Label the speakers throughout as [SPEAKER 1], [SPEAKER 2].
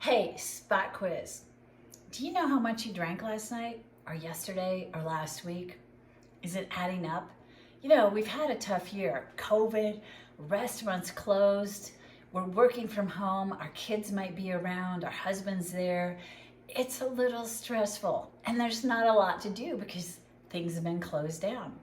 [SPEAKER 1] Hey, spot quiz. Do you know how much you drank last night or yesterday or last week? Is it adding up? You know, we've had a tough year. COVID, restaurants closed, we're working from home, our kids might be around, our husband's there. It's a little stressful and there's not a lot to do because things have been closed down.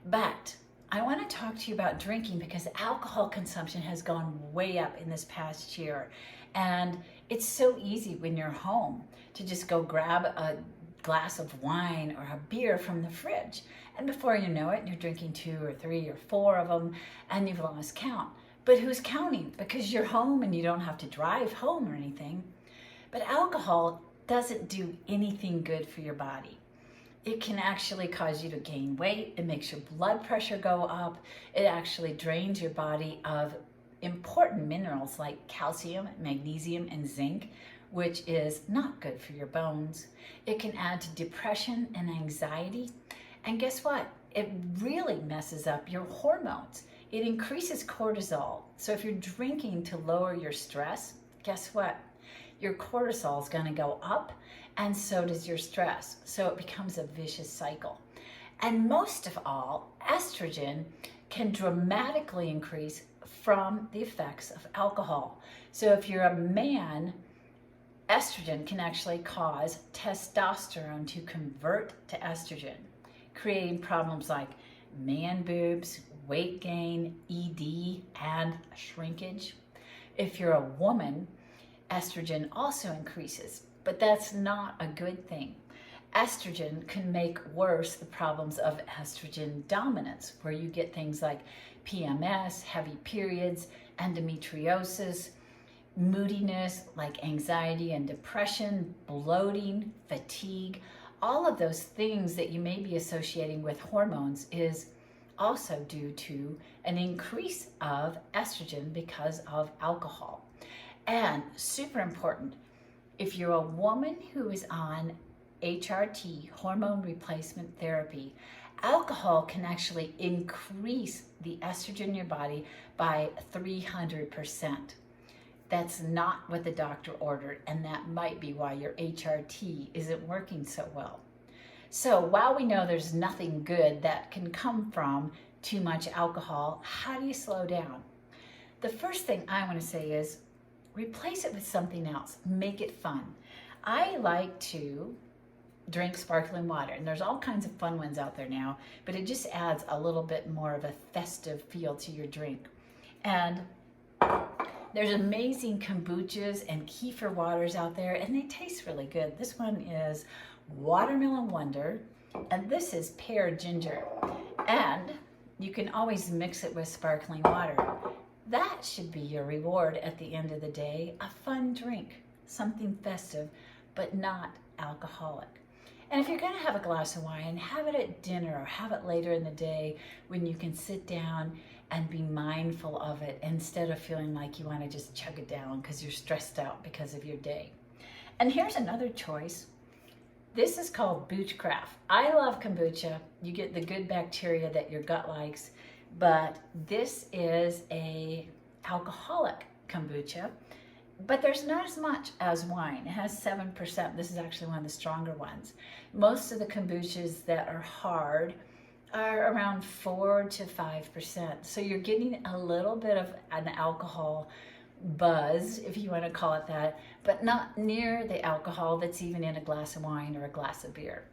[SPEAKER 1] But I want to talk to you about drinking because alcohol consumption has gone way up in this past year. And it's so easy when you're home to just go grab a glass of wine or a beer from the fridge. And before you know it, you're drinking 2 or 3 or 4 of them and you've lost count. But who's counting? Because you're home and you don't have to drive home or anything. But alcohol doesn't do anything good for your body. It can actually cause you to gain weight. It makes your blood pressure go up. It actually drains your body of important minerals like calcium, magnesium, and zinc, which is not good for your bones. It can add to depression and anxiety. And guess what? It really messes up your hormones. It increases cortisol. So if you're drinking to lower your stress, guess what? Your cortisol is going to go up, and so does your stress. So it becomes a vicious cycle. And most of all, estrogen can dramatically increase from the effects of alcohol. So if you're a man, estrogen can actually cause testosterone to convert to estrogen, creating problems like man boobs, weight gain, ED, and shrinkage. If you're a woman, estrogen also increases, but that's not a good thing. Estrogen can make worse the problems of estrogen dominance, where you get things like PMS, heavy periods, endometriosis, moodiness like anxiety and depression, bloating, fatigue. All of those things that you may be associating with hormones is also due to an increase of estrogen because of alcohol. And super important, if you're a woman who is on HRT, hormone replacement therapy, alcohol can actually increase the estrogen in your body by 300%. That's not what the doctor ordered, and that might be why your HRT isn't working so well. So while we know there's nothing good that can come from too much alcohol, how do you slow down? The first thing I want to say is replace it with something else. Make it fun. I like to drink sparkling water, and there's all kinds of fun ones out there now, but it just adds a little bit more of a festive feel to your drink. And there's amazing kombuchas and kefir waters out there, and they taste really good. This one is Watermelon Wonder, and this is Pear Ginger. And you can always mix it with sparkling water. That should be your reward at the end of the day, a fun drink, something festive, but not alcoholic. And if you're going to have a glass of wine, have it at dinner or have it later in the day when you can sit down and be mindful of it instead of feeling like you want to just chug it down because you're stressed out because of your day. And here's another choice. This is called Boochcraft. I love kombucha. You get the good bacteria that your gut likes, but this is a alcoholic kombucha. But there's not as much as wine. It has 7%. This is actually one of the stronger ones. Most of the kombuchas that are hard are around 4 to 5%. So you're getting a little bit of an alcohol buzz, if you want to call it that, but not near the alcohol that's even in a glass of wine or a glass of beer.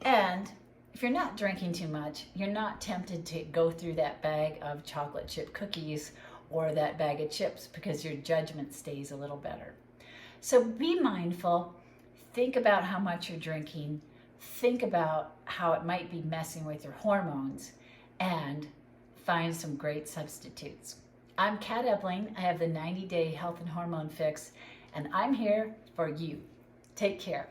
[SPEAKER 1] And if you're not drinking too much, you're not tempted to go through that bag of chocolate chip cookies or that bag of chips because your judgment stays a little better. So be mindful, think about how much you're drinking, think about how it might be messing with your hormones, and find some great substitutes. I'm Kat Ebling. I have the 90-day health and hormone fix, and I'm here for you. Take care.